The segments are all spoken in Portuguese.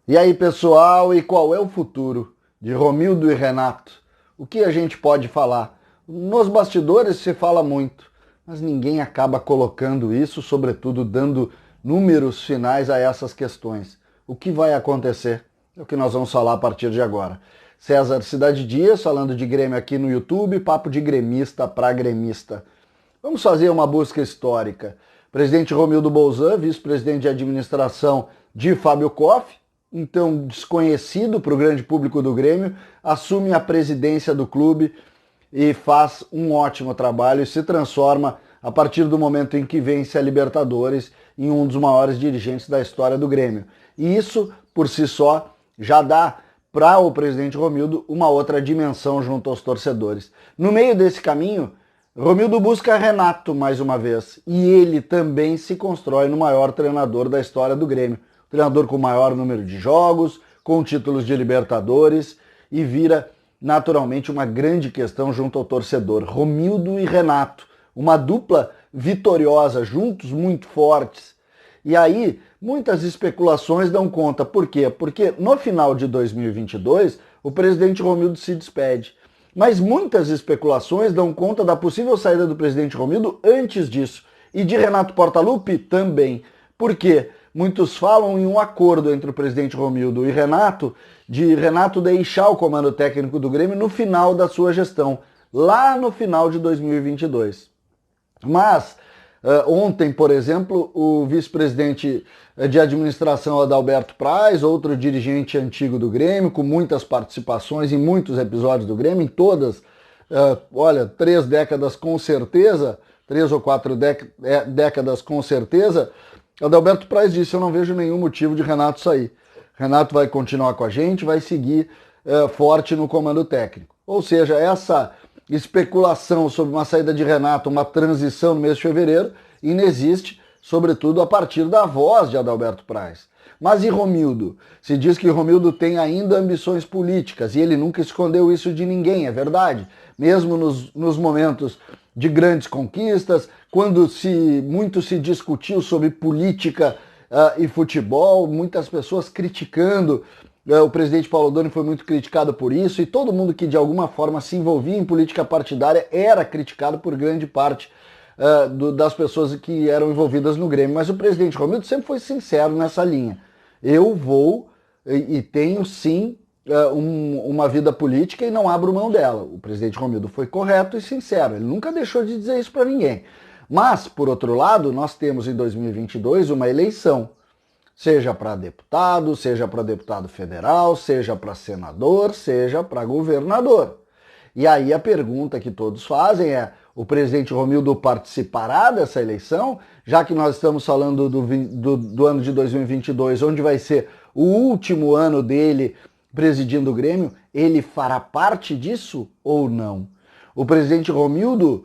E aí, pessoal, e qual é o futuro de Romildo e Renato? O que a gente pode falar? Nos bastidores se fala muito, mas ninguém acaba colocando isso, sobretudo dando números finais a essas questões. O que vai acontecer? É o que nós vamos falar a partir de agora. César Cidade Dias, falando de Grêmio aqui no YouTube, papo de gremista para gremista. Vamos fazer uma busca histórica. Presidente Romildo Bolzan, vice-presidente de administração de Fábio Koff, então desconhecido para o grande público do Grêmio, assume a presidência do clube e faz um ótimo trabalho e se transforma, a partir do momento em que vence a Libertadores, em um dos maiores dirigentes da história do Grêmio. E isso, por si só, já dá para o presidente Romildo uma outra dimensão junto aos torcedores. No meio desse caminho, Romildo busca Renato mais uma vez, e ele também se constrói no maior treinador da história do Grêmio. Treinador com o maior número de jogos, com títulos de Libertadores, e vira naturalmente uma grande questão junto ao torcedor. Romildo e Renato, uma dupla vitoriosa, juntos, muito fortes. E aí, muitas especulações dão conta. Por quê? Porque no final de 2022, o presidente Romildo se despede. Mas muitas especulações dão conta da possível saída do presidente Romildo antes disso. E de Renato Portaluppi também. Por quê? Muitos falam em um acordo entre o presidente Romildo e Renato, de Renato deixar o comando técnico do Grêmio no final da sua gestão, lá no final de 2022. Mas, ontem, por exemplo, o vice-presidente de administração Adalberto Praz, outro dirigente antigo do Grêmio, com muitas participações em muitos episódios do Grêmio, em todas, 3 décadas com certeza, 3 ou 4 décadas com certeza, Adalberto Praz disse: eu não vejo nenhum motivo de Renato sair. Renato vai continuar com a gente, vai seguir forte no comando técnico. Ou seja, essa especulação sobre uma saída de Renato, uma transição no mês de fevereiro, inexiste, sobretudo a partir da voz de Adalberto Praz. Mas e Romildo? Se diz que Romildo tem ainda ambições políticas, e ele nunca escondeu isso de ninguém, é verdade. Mesmo nos momentos de grandes conquistas, quando muito se discutiu sobre política e futebol, muitas pessoas criticando. O presidente Paulo Doni foi muito criticado por isso, e todo mundo que de alguma forma se envolvia em política partidária era criticado por grande parte das pessoas que eram envolvidas no Grêmio. Mas o presidente Romildo sempre foi sincero nessa linha. Eu vou e tenho sim uma vida política e não abro mão dela. O presidente Romildo foi correto e sincero, ele nunca deixou de dizer isso para ninguém. Mas, por outro lado, nós temos em 2022 uma eleição, seja para deputado federal, seja para senador, seja para governador. E aí a pergunta que todos fazem é: o presidente Romildo participará dessa eleição? Já que nós estamos falando do ano de 2022, onde vai ser o último ano dele presidindo o Grêmio, ele fará parte disso ou não? O presidente Romildo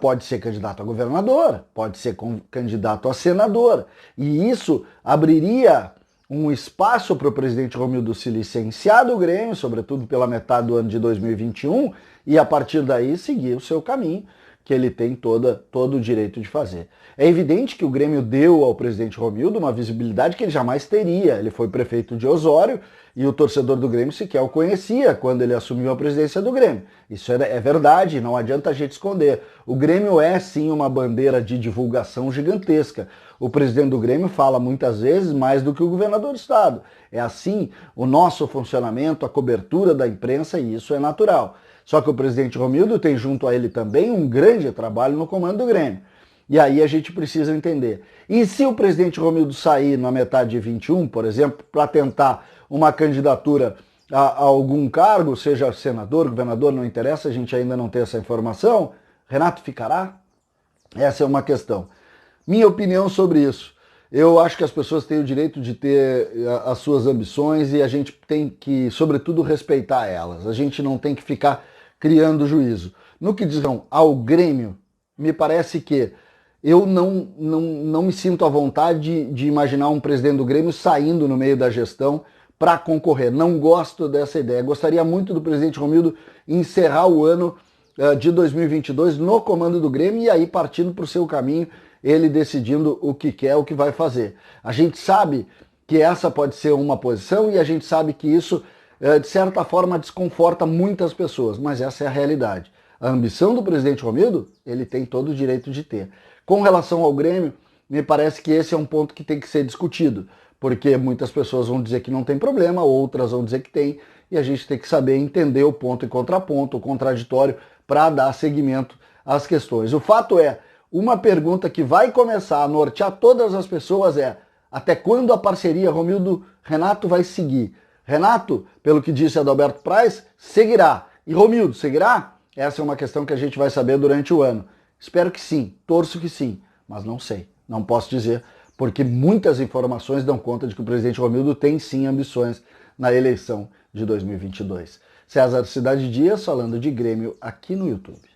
pode ser candidato a governador, pode ser candidato a senador, e isso abriria um espaço para o presidente Romildo se licenciar do Grêmio, sobretudo pela metade do ano de 2021, e a partir daí seguir o seu caminho, que ele tem todo o direito de fazer. É evidente que o Grêmio deu ao presidente Romildo uma visibilidade que ele jamais teria. Ele foi prefeito de Osório e o torcedor do Grêmio sequer o conhecia quando ele assumiu a presidência do Grêmio. Isso é verdade, não adianta a gente esconder. O Grêmio é sim uma bandeira de divulgação gigantesca. O presidente do Grêmio fala muitas vezes mais do que o governador do estado. É assim o nosso funcionamento, a cobertura da imprensa, e isso é natural. Só que o presidente Romildo tem junto a ele também um grande trabalho no comando do Grêmio. E aí a gente precisa entender. E se o presidente Romildo sair na metade de 21, por exemplo, para tentar uma candidatura a algum cargo, seja senador, governador, não interessa, a gente ainda não tem essa informação, Renato ficará? Essa é uma questão. Minha opinião sobre isso: eu acho que as pessoas têm o direito de ter as suas ambições e a gente tem que, sobretudo, respeitar elas. A gente não tem que ficar criando juízo. No que diz ao Grêmio, me parece que eu não me sinto à vontade de imaginar um presidente do Grêmio saindo no meio da gestão para concorrer. Não gosto dessa ideia. Gostaria muito do presidente Romildo encerrar o ano de 2022 no comando do Grêmio e aí partindo para o seu caminho, ele decidindo o que quer, o que vai fazer. A gente sabe que essa pode ser uma posição e a gente sabe que isso, de certa forma, desconforta muitas pessoas, mas essa é a realidade. A ambição do presidente Romildo, ele tem todo o direito de ter. Com relação ao Grêmio, me parece que esse é um ponto que tem que ser discutido, porque muitas pessoas vão dizer que não tem problema, outras vão dizer que tem, e a gente tem que saber entender o ponto e contraponto, o contraditório, para dar seguimento às questões. O fato é, uma pergunta que vai começar a nortear todas as pessoas é: até quando a parceria Romildo-Renato vai seguir? Renato, pelo que disse Adalberto Praz, seguirá. E Romildo, seguirá? Essa é uma questão que a gente vai saber durante o ano. Espero que sim, torço que sim, mas não sei, não posso dizer, porque muitas informações dão conta de que o presidente Romildo tem sim ambições na eleição de 2022. César Cidade Dias falando de Grêmio aqui no YouTube.